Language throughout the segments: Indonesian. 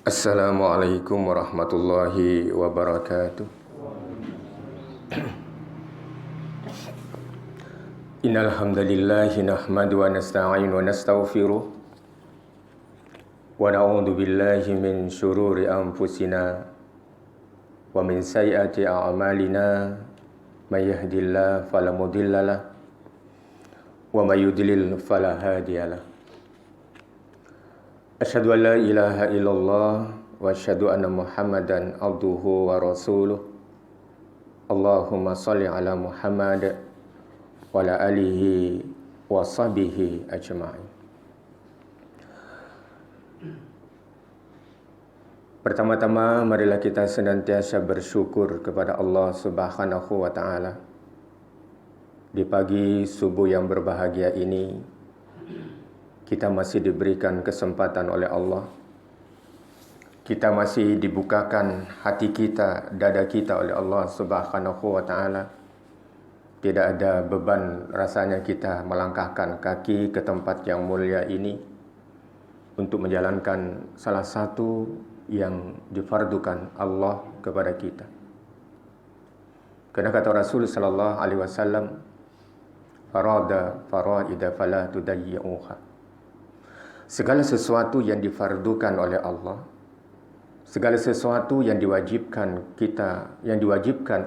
Assalamualaikum warahmatullahi wabarakatuh. Innal hamdalillahi nahmadu wa nasta'inu wa nastaghfiruh wa na'udzu billahi min syururi anfusina wa min sayyiati a'malina may yahdihillahu fala mudhillalah wa may yudlil fala hadiyalah. Asyhadu an la ilaha illallah wa asyhadu anna Muhammadan abduhu wa rasuluh. Allahumma shalli ala Muhammad wa ala alihi wa sahbihi ajma'in. Pertama-tama marilah kita senantiasa bersyukur kepada Allah Subhanahu wa taala. Di pagi subuh yang berbahagia ini kita masih diberikan kesempatan oleh Allah. Kita masih dibukakan hati kita, dada kita oleh Allah Subhanahu wa taala. Tidak ada beban rasanya kita melangkahkan kaki ke tempat yang mulia ini untuk menjalankan salah satu yang difardukan Allah kepada kita. Karena kata Rasul sallallahu alaihi wasallam, farada faraida fala tudayyi'uha. Segala sesuatu yang difardukan oleh Allah, segala sesuatu yang diwajibkan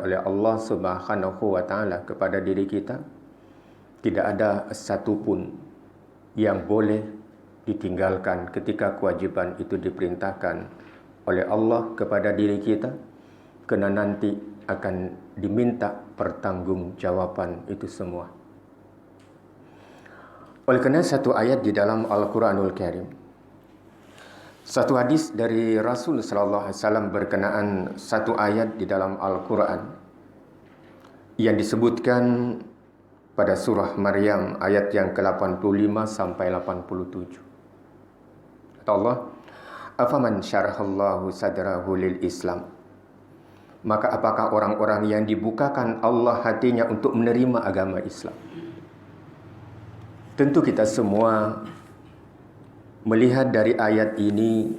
oleh Allah Subhanahu wa taala kepada diri kita, tidak ada satupun yang boleh ditinggalkan ketika kewajiban itu diperintahkan oleh Allah kepada diri kita, karena nanti akan diminta pertanggungjawaban itu semua. Oleh kerana satu ayat di dalam Al-Quranul Karim, satu hadis dari Rasul sallallahu alaihi wasallam berkenaan satu ayat di dalam Al-Quran yang disebutkan pada surah Maryam ayat yang ke-85 sampai 87. Kata Allah, "Afaman syarahallahu sadrahu lil Islam." Maka apakah orang-orang yang dibukakan Allah hatinya untuk menerima agama Islam? Tentu kita semua melihat dari ayat ini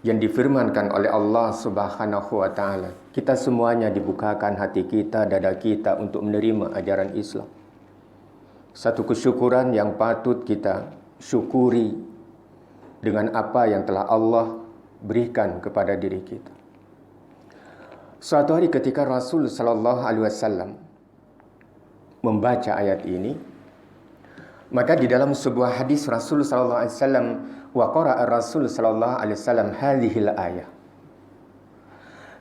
yang difirmankan oleh Allah Subhanahu wa taala. Kita semuanya dibukakan hati kita, dada kita untuk menerima ajaran Islam. Satu kesyukuran yang patut kita syukuri dengan apa yang telah Allah berikan kepada diri kita. Suatu hari ketika Rasul sallallahu alaihi wasallam membaca ayat ini, maka di dalam sebuah hadis Rasul sallallahu alaihi wasallam, wa qara'a Rasul sallallahu alaihi wasallam hadhil ayah.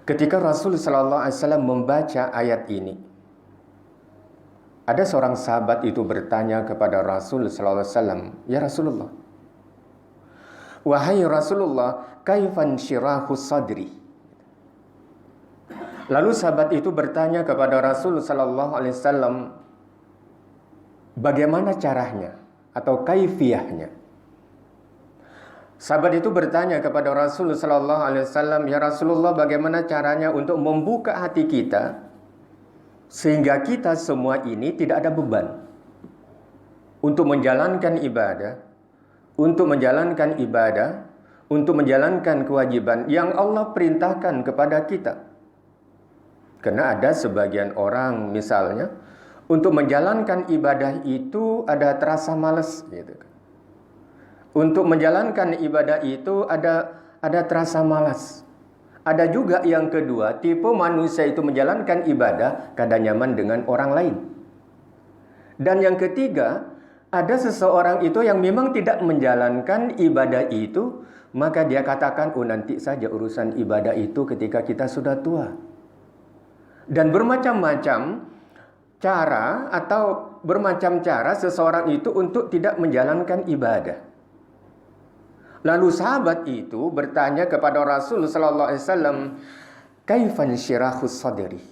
Ketika Rasul sallallahu alaihi wasallam membaca ayat ini, ada seorang sahabat itu bertanya kepada Rasul sallallahu alaihi wasallam, "Ya Rasulullah, wahai Rasulullah, kaifan syirahu sadri?" Lalu sahabat itu bertanya kepada Rasul sallallahu alaihi wasallam, bagaimana caranya atau kaifiyahnya? Sahabat itu bertanya kepada Rasul sallallahu alaihi wasallam, "Ya Rasulullah, bagaimana caranya untuk membuka hati kita sehingga kita semua ini tidak ada beban untuk menjalankan ibadah, untuk menjalankan kewajiban yang Allah perintahkan kepada kita?" Karena ada sebagian orang misalnya untuk menjalankan ibadah itu ada terasa malas gitu kan. Untuk menjalankan ibadah itu ada terasa malas. Ada juga yang kedua, tipe manusia itu menjalankan ibadah kadang nyaman dengan orang lain. Dan yang ketiga, ada seseorang itu yang memang tidak menjalankan ibadah itu, maka dia katakan, "Oh, nanti saja urusan ibadah itu ketika kita sudah tua." Dan bermacam-macam cara atau bermacam cara seseorang itu untuk tidak menjalankan ibadah. Lalu sahabat itu bertanya kepada Rasul sallallahu alaihi wasallam, "Kaifan syirahus sadri?"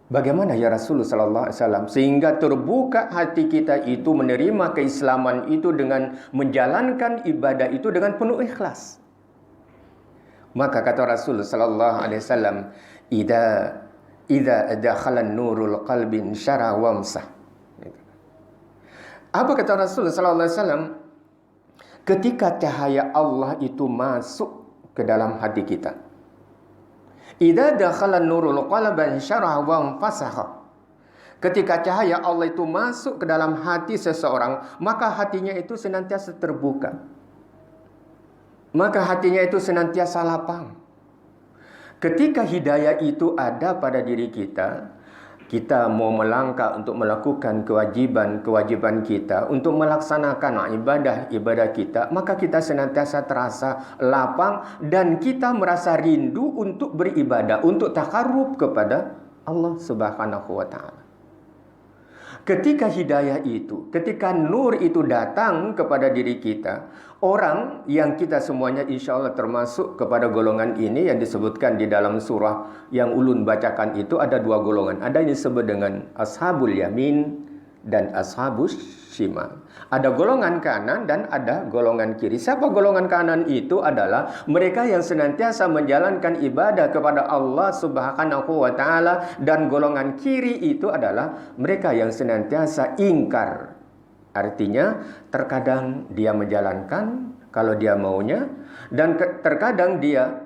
Bagaimana ya Rasul sallallahu alaihi wasallam sehingga terbuka hati kita itu menerima keislaman itu dengan menjalankan ibadah itu dengan penuh ikhlas? Maka kata Rasul sallallahu alaihi wasallam, "Idza adkhalan nurul qalbi syara wamsah." Apa kata Rasul sallallahu alaihi wasallam? ketika cahaya Allah itu masuk ke dalam hati kita. Idza dakhala nurul qalban syaraha wa fasakha. Ketika cahaya Allah itu masuk ke dalam hati seseorang, maka hatinya itu senantiasa terbuka. Maka hatinya itu senantiasa lapang. Ketika hidayah itu ada pada diri kita, kita mau melangkah untuk melakukan kewajiban-kewajiban kita, untuk melaksanakan ibadah-ibadah kita, maka kita senantiasa terasa lapang dan kita merasa rindu untuk beribadah, untuk takarrub kepada Allah Subhanahu wa taala. Ketika hidayah itu, ketika nur itu datang kepada diri kita, orang yang kita semuanya insya Allah termasuk kepada golongan ini yang disebutkan di dalam surah yang ulun bacakan itu, ada dua golongan. Ada yang disebut dengan ashabul yamin dan ashabus shimal. Ada golongan kanan dan ada golongan kiri. Siapa golongan kanan itu? Adalah mereka yang senantiasa menjalankan ibadah kepada Allah Subhanahu wa taala, dan golongan kiri itu adalah mereka yang senantiasa ingkar. Artinya terkadang dia menjalankan kalau dia maunya, dan terkadang dia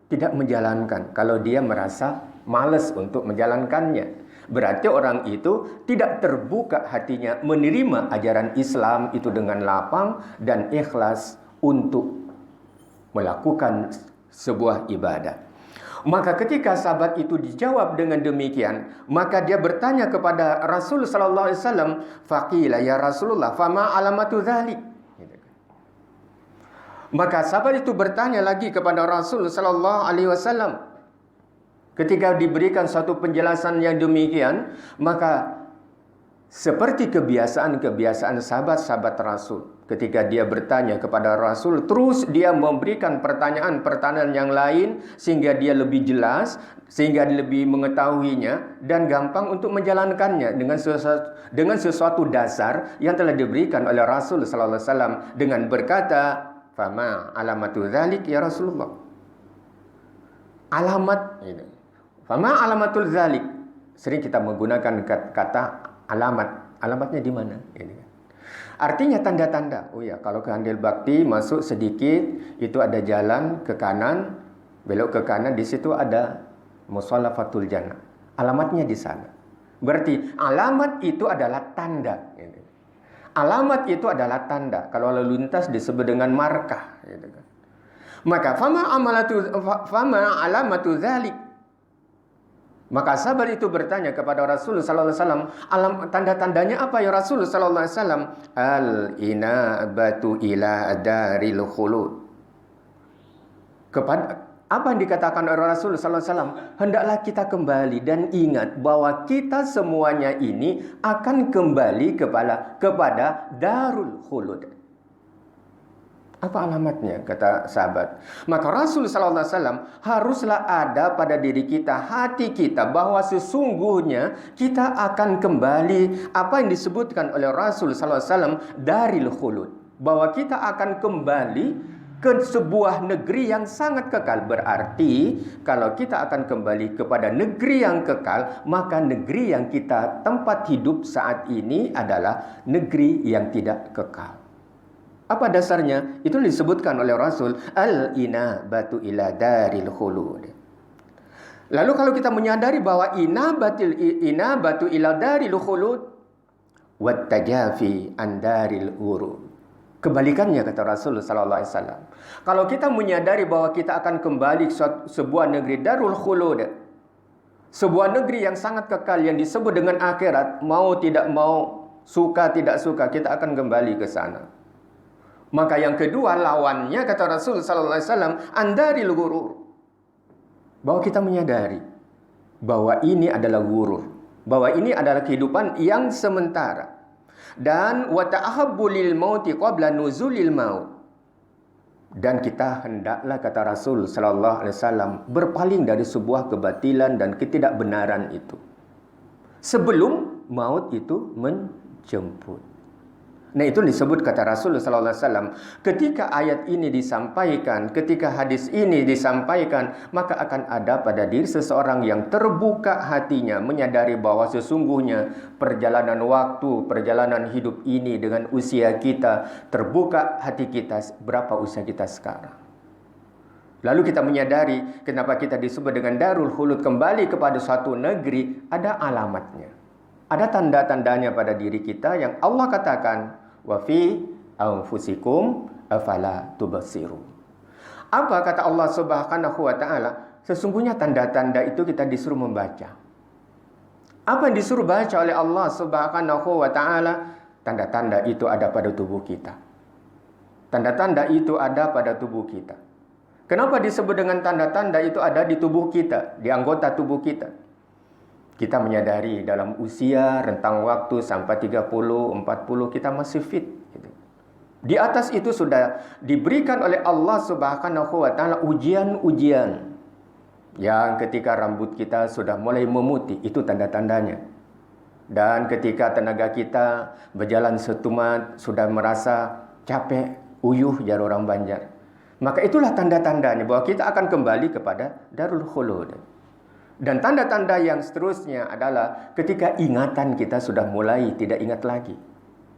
tidak menjalankan kalau dia merasa malas untuk menjalankannya. Berarti orang itu tidak terbuka hatinya menerima ajaran Islam itu dengan lapang dan ikhlas untuk melakukan sebuah ibadah. Maka ketika sahabat itu dijawab dengan demikian, maka dia bertanya kepada Rasul sallallahu alaihi wasallam, faqila ya Rasulullah, fama alamatu dzalik? Maka sahabat itu bertanya lagi kepada Rasul sallallahu alaihi wasallam. Ketika diberikan suatu penjelasan yang demikian, maka seperti kebiasaan sahabat-sahabat Rasul, ketika dia bertanya kepada Rasul, terus dia memberikan pertanyaan-pertanyaan yang lain sehingga dia lebih jelas, sehingga dia lebih mengetahuinya dan gampang untuk menjalankannya dengan sesuatu dasar yang telah diberikan oleh Rasul sallallahu alaihi wasallam dengan berkata, "Fama alamatu dzalik ya Rasulullah?" Alamat ini. Fama alamatul zalik. Sering kita menggunakan kata alamat. Alamatnya di mana? Artinya tanda-tanda. Oh ya, kalau ke Handil Bakti masuk sedikit, itu ada jalan ke kanan, belok ke kanan, di situ ada Musholla Fathul Jannah. Alamatnya di sana. Berarti alamat itu adalah tanda. Alamat itu adalah tanda. Kalau lalu lintas disebut dengan markah. Maka fama alamatu zalik. Maka sahabat itu bertanya kepada Rasulullah sallallahu alaihi wasallam, tanda-tandanya apa ya Rasulullah sallallahu alaihi wasallam? Al-inabatu ila daril khulud. Kepada apa yang dikatakan oleh Rasulullah sallallahu alaihi wasallam? Hendaklah kita kembali dan ingat bahwa kita semuanya ini akan kembali kepada darul khulud. Apa alamatnya? Kata sahabat. Maka Rasul sallallahu alaihi wasallam haruslah ada pada diri kita, hati kita, bahwa sesungguhnya kita akan kembali apa yang disebutkan oleh Rasul sallallahu alaihi wasallam daril khulud, bahwa kita akan kembali ke sebuah negeri yang sangat kekal. Berarti kalau kita akan kembali kepada negeri yang kekal, maka negeri yang kita tempat hidup saat ini adalah negeri yang tidak kekal. Apa dasarnya? Itu disebutkan oleh Rasul, al-inabatu ila daril khulud. Lalu kalau kita menyadari bahwa inabatu ila daril khulud wat tajafi an daril urud. Kebalikannya kata Rasul sallallahu alaihi wasallam. Kalau kita menyadari bahwa kita akan kembali ke sebuah negeri darul khulud, sebuah negeri yang sangat kekal yang disebut dengan akhirat, mau tidak mau, suka tidak suka, kita akan kembali ke sana. Maka yang kedua lawannya kata Rasul sallallahu alaihi wasallam andaril ghurur. Bahwa kita menyadari bahwa ini adalah ghurur, bahwa ini adalah kehidupan yang sementara. Dan wa ta'ahabbu lil mauti qabla nuzulil maut. Dan kita hendaklah kata Rasul sallallahu alaihi wasallam berpaling dari sebuah kebatilan dan ketidakbenaran itu sebelum maut itu menjemput. Nah, itu disebut kata Rasulullah sallallahu alaihi wasallam, ketika ayat ini disampaikan, ketika hadis ini disampaikan, maka akan ada pada diri seseorang yang terbuka hatinya, menyadari bahwa sesungguhnya perjalanan waktu, perjalanan hidup ini dengan usia kita, terbuka hati kita, berapa usia kita sekarang. Lalu kita menyadari kenapa kita disebut dengan Darul Khulud, kembali kepada suatu negeri, ada alamatnya. Ada tanda-tandanya pada diri kita yang Allah katakan, wa fi anfusikum afala tubasiru. Apa kata Allah Subhanahu wa taala? Sesungguhnya tanda-tanda itu kita disuruh membaca. Apa yang disuruh baca oleh Allah Subhanahu wa taala? Tanda-tanda itu ada pada tubuh kita. Tanda-tanda itu ada pada tubuh kita. Kenapa disebut dengan tanda-tanda itu ada di tubuh kita, di anggota tubuh kita? Kita menyadari dalam usia rentang waktu sampai 30, 40 kita masih fit. Di atas itu sudah diberikan oleh Allah Subhanahu wa taala ujian-ujian. Yang ketika rambut kita sudah mulai memutih, itu tanda-tandanya. Dan ketika tenaga kita berjalan setumat, sudah merasa capek, uyuh jar orang Banjar. Maka itulah tanda-tandanya bahwa kita akan kembali kepada Darul Khulud. Dan tanda-tanda yang seterusnya adalah ketika ingatan kita sudah mulai tidak ingat lagi.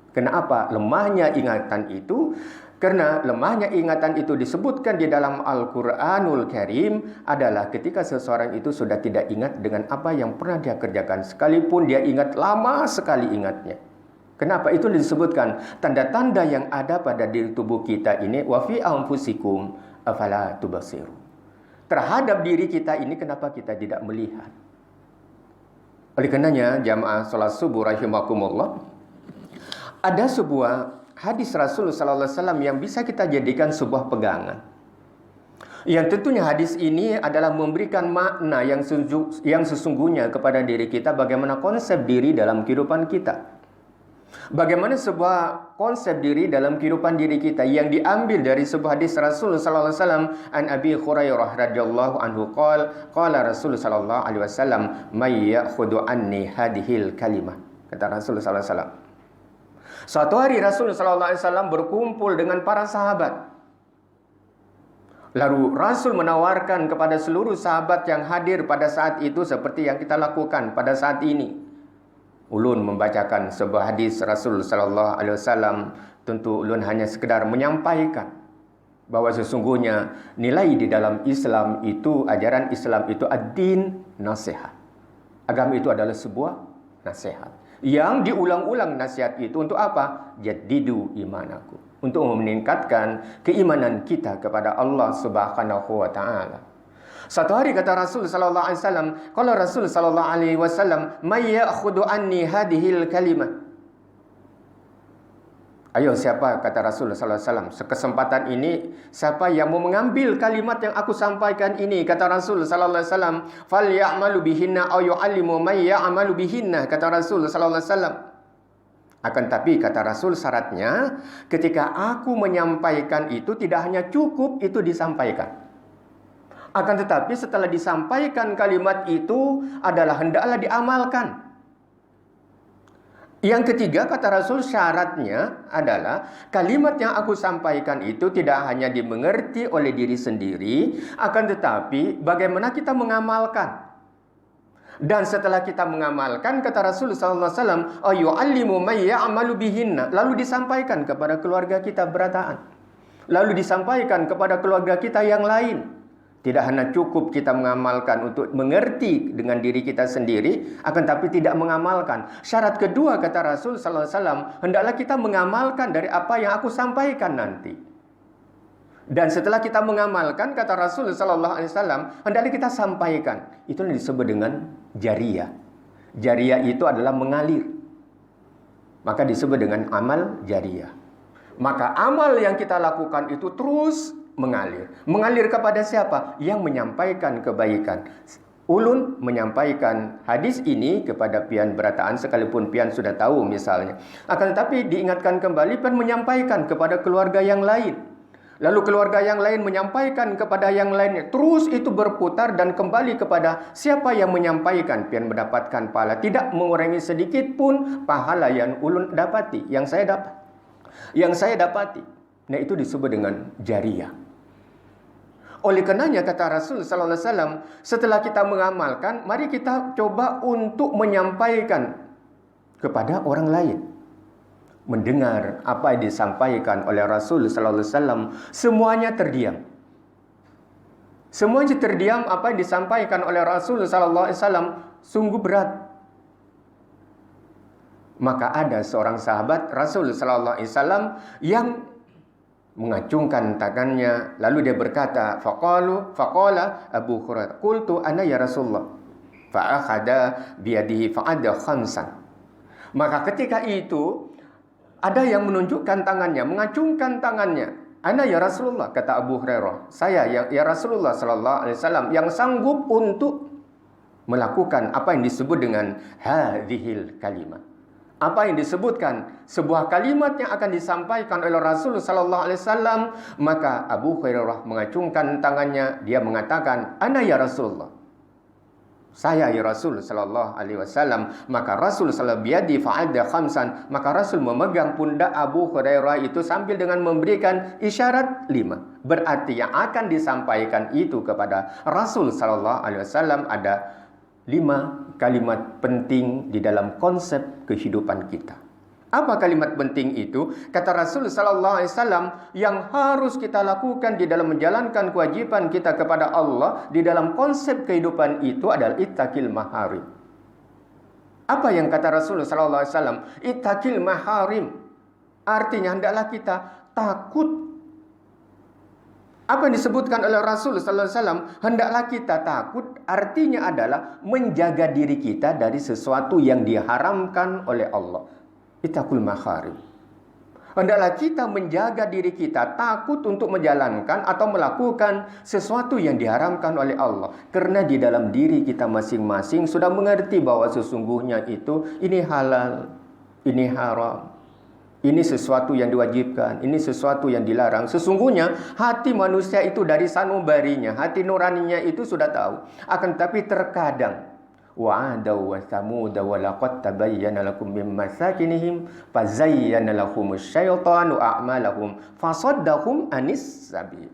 Kenapa? Lemahnya ingatan itu, karena lemahnya ingatan itu disebutkan di dalam Al-Quranul Karim adalah ketika seseorang itu sudah tidak ingat dengan apa yang pernah dia kerjakan. Sekalipun dia ingat, lama sekali ingatnya. Kenapa? Itu disebutkan tanda-tanda yang ada pada diri tubuh kita ini, wa fi anfusikum afala tubasiru. Terhadap diri kita ini kenapa kita tidak melihat? Oleh karenanya jamaah salat subuh rahimakumullah, ada sebuah hadis Rasulullah sallallahu alaihi wasallam yang bisa kita jadikan sebuah pegangan. Yang tentunya hadis ini adalah memberikan makna yang sesungguhnya kepada diri kita, bagaimana konsep diri dalam kehidupan kita. Bagaimana sebuah konsep diri dalam kehidupan diri kita yang diambil dari sebuah hadis Rasulullah sallallahu alaihi wasallam, an Abi Hurairah radhiyallahu anhu qala Rasulullah sallallahu alaihi wasallam, may ya'khudhu anni hadhil kalimah. Kata Rasulullah sallallahu alaihi wasallam, suatu hari Rasulullah sallallahu alaihi wasallam berkumpul dengan para sahabat. Lalu Rasul menawarkan kepada seluruh sahabat yang hadir pada saat itu, seperti yang kita lakukan pada saat ini. Ulun membacakan sebuah hadis Rasul sallallahu alaihi wasallam, tentu ulun hanya sekedar menyampaikan bahwa sesungguhnya nilai di dalam Islam itu, ajaran Islam itu ad-din nasihat. Agama itu adalah sebuah nasihat. Yang diulang-ulang nasihat itu untuk apa? Jaddidu imanaku. Untuk meningkatkan keimanan kita kepada Allah Subhanahu wa taala. Satu hari kata Rasul sallallahu alaihi wasallam, kalau Rasul sallallahu alaihi wasallam, may ya'khudhu anni hadhil kalimah. Ayo, siapa, kata Rasul sallallahu alaihi wasallam, sekesempatan ini siapa yang mau mengambil kalimat yang aku sampaikan ini, kata Rasul sallallahu alaihi wasallam, falyamalu bihinna aw yu'allimu may ya'malu bihinna, kata Rasul sallallahu alaihi wasallam. Akan tapi kata Rasul, syaratnya ketika aku menyampaikan itu tidak hanya cukup itu disampaikan. Akan tetapi setelah disampaikan kalimat itu adalah hendaklah diamalkan. Yang ketiga kata Rasul, syaratnya adalah kalimat yang aku sampaikan itu tidak hanya dimengerti oleh diri sendiri, akan tetapi bagaimana kita mengamalkan. Dan setelah kita mengamalkan, kata Rasul sallallahu alaihi wasallam, ayu'allimu may ya'malu bihinna, lalu disampaikan kepada keluarga kita berataan. Lalu disampaikan kepada keluarga kita yang lain. Tidak hanya cukup kita mengamalkan untuk mengerti dengan diri kita sendiri, akan tapi tidak mengamalkan. Syarat kedua kata Rasul sallallahu alaihi wasallam, hendaklah kita mengamalkan dari apa yang aku sampaikan nanti. Dan setelah kita mengamalkan, kata Rasul sallallahu alaihi wasallam, hendaklah kita sampaikan. Itu yang disebut dengan jariyah. Jariyah itu adalah mengalir. Maka disebut dengan amal jariyah. Maka amal yang kita lakukan itu terus mengalir. Mengalir kepada siapa? Yang menyampaikan kebaikan. Ulun menyampaikan hadis ini kepada pian berataan, sekalipun pian sudah tahu misalnya. Akan tetapi diingatkan kembali, pian menyampaikan kepada keluarga yang lain. Lalu keluarga yang lain menyampaikan kepada yang lainnya. Terus itu berputar dan kembali kepada siapa yang menyampaikan. Pian mendapatkan pahala. Tidak mengurangi sedikit pun pahala yang ulun dapati, yang saya dapat. yang saya dapati. Nah, itu disebut dengan jariyah. Oleh karenanya kata Rasul sallallahu alaihi wasallam, setelah kita mengamalkan, mari kita coba untuk menyampaikan kepada orang lain. Mendengar apa yang disampaikan oleh Rasul sallallahu alaihi wasallam, semuanya terdiam. Semuanya terdiam apa yang disampaikan oleh Rasul sallallahu alaihi wasallam sungguh berat. Maka ada seorang sahabat Rasul sallallahu alaihi wasallam yang mengacungkan tangannya, lalu dia berkata, faqala Abu Hurairah, qultu ana ya Rasulullah, fa akhadha bi yadihi fa'adha khamsan. Maka ketika itu ada yang menunjukkan tangannya, mengacungkan tangannya. Ana ya Rasulullah, kata Abu Hurairah, saya ya Rasulullah sallallahu alaihi wasallam yang sanggup untuk melakukan apa yang disebut dengan hadhil kalimat. Apa yang disebutkan, sebuah kalimat yang akan disampaikan oleh Rasul sallallahu alaihi wasallam. Maka Abu Hurairah mengacungkan tangannya, dia mengatakan, ana ya Rasulullah, saya ya Rasul sallallahu alaihi wasallam. Maka Rasul sallallahu biyadi fa'adha khamsan, maka Rasul memegang pundak Abu Hurairah itu sambil dengan memberikan isyarat 5. Berarti yang akan disampaikan itu kepada Rasul sallallahu alaihi wasallam ada 5 kalimat penting di dalam konsep kehidupan kita. Apa kalimat penting itu? Kata Rasul sallallahu alaihi wasallam, yang harus kita lakukan di dalam menjalankan kewajiban kita kepada Allah di dalam konsep kehidupan itu adalah ittaqil maharim. Apa yang kata Rasul sallallahu alaihi wasallam? Ittaqil maharim. Artinya hendaklah kita takut. Apa yang disebutkan oleh Rasul sallallahu alaihi wasallam, hendaklah kita takut, artinya adalah menjaga diri kita dari sesuatu yang diharamkan oleh Allah. Ittaqul maharim. Hendaklah kita menjaga diri kita takut untuk menjalankan atau melakukan sesuatu yang diharamkan oleh Allah. Karena di dalam diri kita masing-masing sudah mengerti bahwa sesungguhnya itu ini halal, ini haram. Ini sesuatu yang diwajibkan, ini sesuatu yang dilarang. Sesungguhnya hati manusia itu dari sanubarinya, hati nuraninya itu sudah tahu. Akan tapi terkadang wa'adaw wa thamuda wa laqad tabayyana lakum min masakinihim fazayyana lahumus syaitanu a'malahum fasaddahum anis sabil.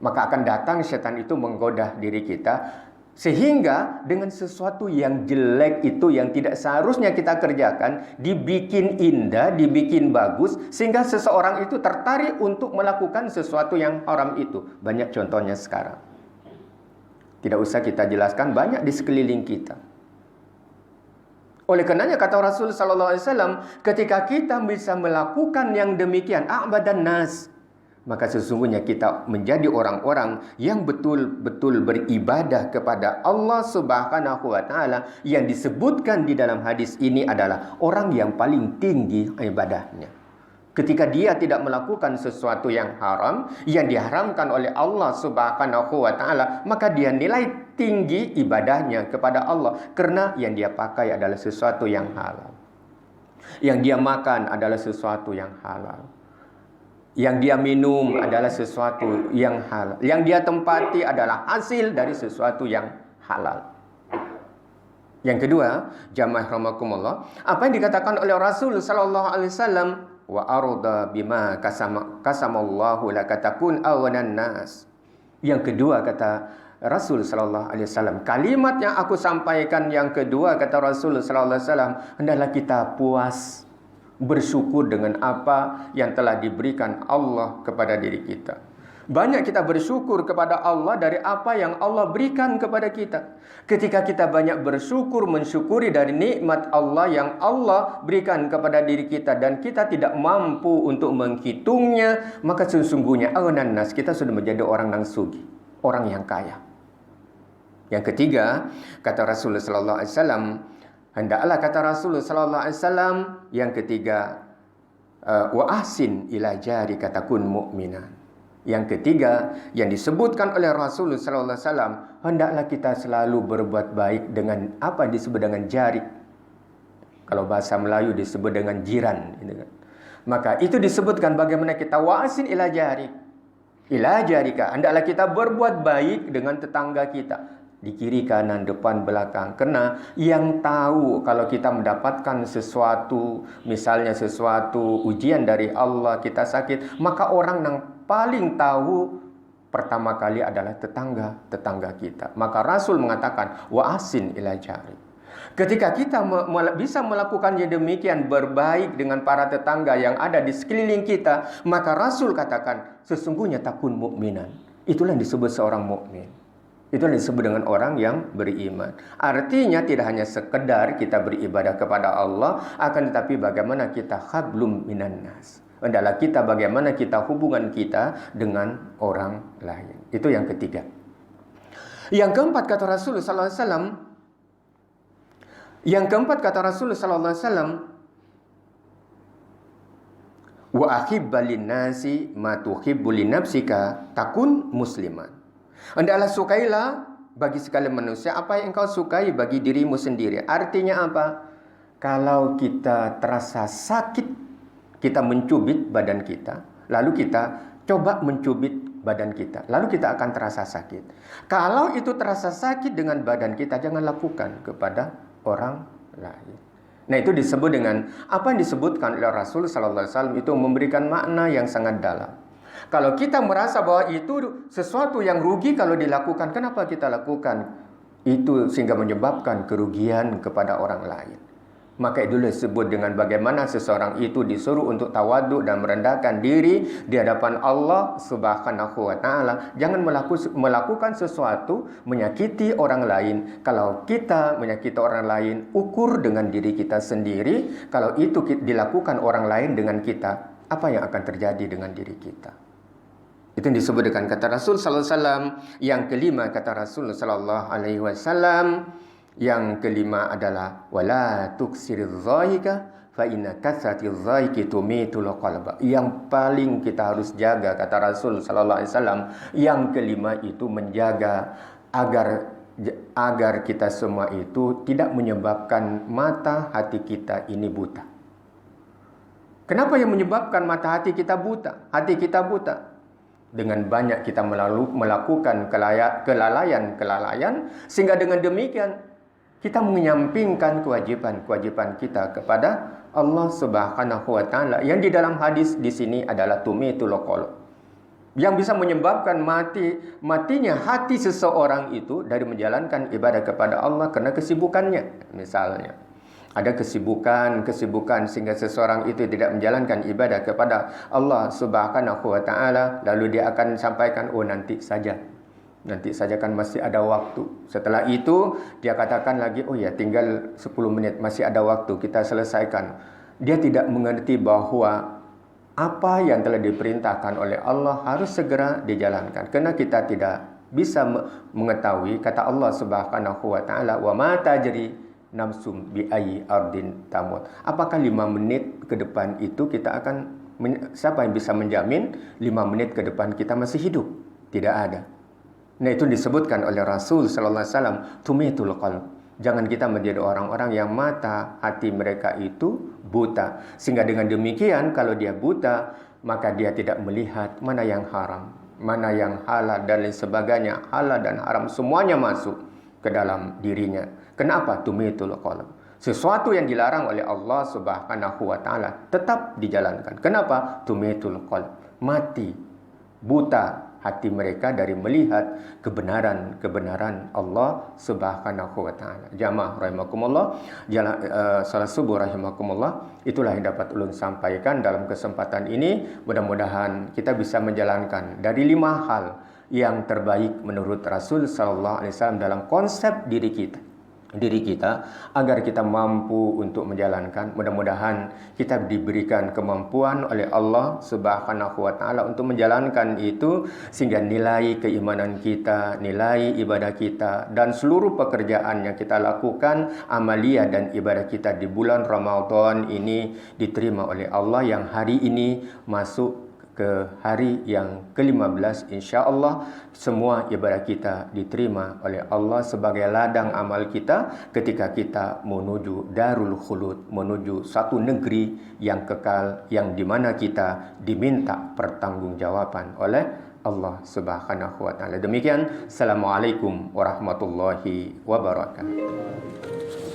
Maka akan datang setan itu menggoda diri kita, sehingga dengan sesuatu yang jelek itu yang tidak seharusnya kita kerjakan, dibikin indah, dibikin bagus, sehingga seseorang itu tertarik untuk melakukan sesuatu yang haram itu. Banyak contohnya sekarang. Tidak usah kita jelaskan, banyak di sekeliling kita. Oleh karenanya kata Rasul sallallahu alaihi wasallam, ketika kita bisa melakukan yang demikian, a'badan nas, maka sesungguhnya kita menjadi orang-orang yang betul-betul beribadah kepada Allah Subhanahu wa taala. Yang disebutkan di dalam hadis ini adalah orang yang paling tinggi ibadahnya. Ketika dia tidak melakukan sesuatu yang haram, yang diharamkan oleh Allah Subhanahu wa taala, maka dia nilai tinggi ibadahnya kepada Allah karena yang dia pakai adalah sesuatu yang halal. Yang dia makan adalah sesuatu yang halal. Yang dia minum adalah sesuatu yang halal. Yang dia tempati adalah hasil dari sesuatu yang halal. Yang kedua, jamaah rahimakumullah, apa yang dikatakan oleh Rasul sallallahu alaihi wasallam, wa arda bima kasamallahu lakatakun awanan nas. Yang kedua kata Rasul sallallahu alaihi wasallam, kalimat yang aku sampaikan yang kedua kata Rasul sallallahu alaihi wasallam, hendaklah kita puas, bersyukur dengan apa yang telah diberikan Allah kepada diri kita. Banyak kita bersyukur kepada Allah dari apa yang Allah berikan kepada kita. Ketika kita banyak bersyukur, mensyukuri dari nikmat Allah yang Allah berikan kepada diri kita dan kita tidak mampu untuk menghitungnya, maka sesungguhnya aghnan nas, kita sudah menjadi orang yang sugih, orang yang kaya. Yang ketiga, kata Rasulullah sallallahu alaihi wasallam, hendaklah kata Rasulullah sallallahu alaihi wasallam yang ketiga, wa ahsin ila jarika takun mu'minan. Yang ketiga yang disebutkan oleh Rasulullah sallallahu alaihi wasallam, hendaklah kita selalu berbuat baik dengan apa disebut dengan jarik. Kalau bahasa Melayu disebut dengan jiran, gitu kan. Maka itu disebutkan bagaimana kita wa ahsin ila jarik. Ila jarika, hendaklah kita berbuat baik dengan tetangga kita. di kiri, kanan, depan, belakang. Karena yang tahu kalau kita mendapatkan sesuatu, misalnya sesuatu ujian dari Allah, kita sakit, maka orang yang paling tahu pertama kali adalah tetangga kita. Maka Rasul mengatakan, wa asin ila jari. Ketika kita bisa melakukan yang demikian, berbaik dengan para tetangga yang ada di sekeliling kita, maka Rasul katakan, sesungguhnya takun mukminan. Itulah yang disebut seorang mukmin. Itulah yang disebut dengan orang yang beriman. Artinya tidak hanya sekedar kita beribadah kepada Allah, akan tetapi bagaimana kita hablum minan nas. Adalah kita bagaimana kita hubungan kita dengan orang lain. Itu yang ketiga. Yang keempat kata Rasulullah sallallahu alaihi wasallam, wa ahibba lin-nasi ma tuhibbu li nafsika takun musliman. Hendaklah sukailah bagi sekalian manusia apa yang engkau sukai bagi dirimu sendiri. Artinya apa? Kalau kita terasa sakit, kita mencubit badan kita, lalu kita coba mencubit badan kita, lalu kita akan terasa sakit. Kalau itu terasa sakit dengan badan kita, jangan lakukan kepada orang lain. Nah, itu disebut dengan apa yang disebutkan oleh Rasul sallallahu alaihi wasallam, itu memberikan makna yang sangat dalam. Kalau kita merasa bahwa itu sesuatu yang rugi kalau dilakukan, kenapa kita lakukan itu sehingga menyebabkan kerugian kepada orang lain? Maka itu disebut dengan bagaimana seseorang itu disuruh untuk tawaduk dan merendahkan diri di hadapan Allah Subhanahu wa taala. Jangan melakukan sesuatu menyakiti orang lain. Kalau kita menyakiti orang lain, ukur dengan diri kita sendiri. Kalau itu dilakukan orang lain dengan kita, apa yang akan terjadi dengan diri kita? Itu yang disebut dengan kata Rasul sallallahu alaihi wasallam. Yang kelima kata Rasul sallallahu alaihi wasallam, yang kelima adalah wala tuksiriz zaika fa inna kasratiz zaiki tumitul qalba. Yang paling kita harus jaga kata Rasul sallallahu alaihi wasallam, yang kelima itu menjaga agar kita semua itu tidak menyebabkan mata hati kita ini buta. Kenapa yang menyebabkan mata hati kita buta? Hati kita buta dengan banyak kita melakukan kelalaian, sehingga dengan demikian kita menyampingkan kewajiban kita kepada Allah Subhanahu wa taala, yang di dalam hadis di sini adalah tumitul qalb, yang bisa menyebabkan matinya hati seseorang itu dari menjalankan ibadah kepada Allah karena kesibukannya. Misalnya ada kesibukan sehingga seseorang itu tidak menjalankan ibadah kepada Allah Subhanahu wa taala, lalu dia akan sampaikan, oh nanti saja kan masih ada waktu. Setelah itu dia katakan lagi, oh ya tinggal 10 menit, masih ada waktu, kita selesaikan. Dia tidak mengerti bahwa apa yang telah diperintahkan oleh Allah harus segera dijalankan. Karena kita tidak bisa mengetahui, kata Allah Subhanahu wa taala, wa ma tajri nafsum bi ayyi ardin tamut. Apakah 5 menit ke depan itu kita akan, siapa yang bisa menjamin 5 menit ke depan kita masih hidup? Tidak ada. Nah, itu disebutkan oleh Rasul sallallahu alaihi wasallam, tumitul qalb. Jangan kita menjadi orang-orang yang mata hati mereka itu buta, sehingga dengan demikian kalau dia buta, maka dia tidak melihat mana yang haram, mana yang halal dan lain sebagainya. Halal dan haram semuanya masuk ke dalam dirinya. Kenapa? Tumitul qalb. Sesuatu yang dilarang oleh Allah Subhanahu wa taala tetap dijalankan. Kenapa? Tumitul qalb. Mati, buta hati mereka dari melihat kebenaran Allah Subhanahu wa taala. Jamaah rahimakumullah, salat subuh rahimakumullah, itulah yang dapat ulun sampaikan dalam kesempatan ini. Mudah-mudahan kita bisa menjalankan dari 5 hal yang terbaik menurut Rasul sallallahu alaihi wasallam dalam konsep diri kita agar kita mampu untuk menjalankan. Mudah-mudahan kita diberikan kemampuan oleh Allah Subhanahu wa taala untuk menjalankan itu, sehingga nilai keimanan kita, nilai ibadah kita dan seluruh pekerjaan yang kita lakukan, amaliyah dan ibadah kita di bulan Ramadan ini diterima oleh Allah, yang hari ini masuk ke hari yang ke-15, insya-Allah semua ibadah kita diterima oleh Allah sebagai ladang amal kita ketika kita menuju Darul Khulud, menuju satu negeri yang kekal, yang dimana kita diminta pertanggungjawaban oleh Allah Subhanahu wa taala. Demikian, assalamualaikum warahmatullahi wabarakatuh.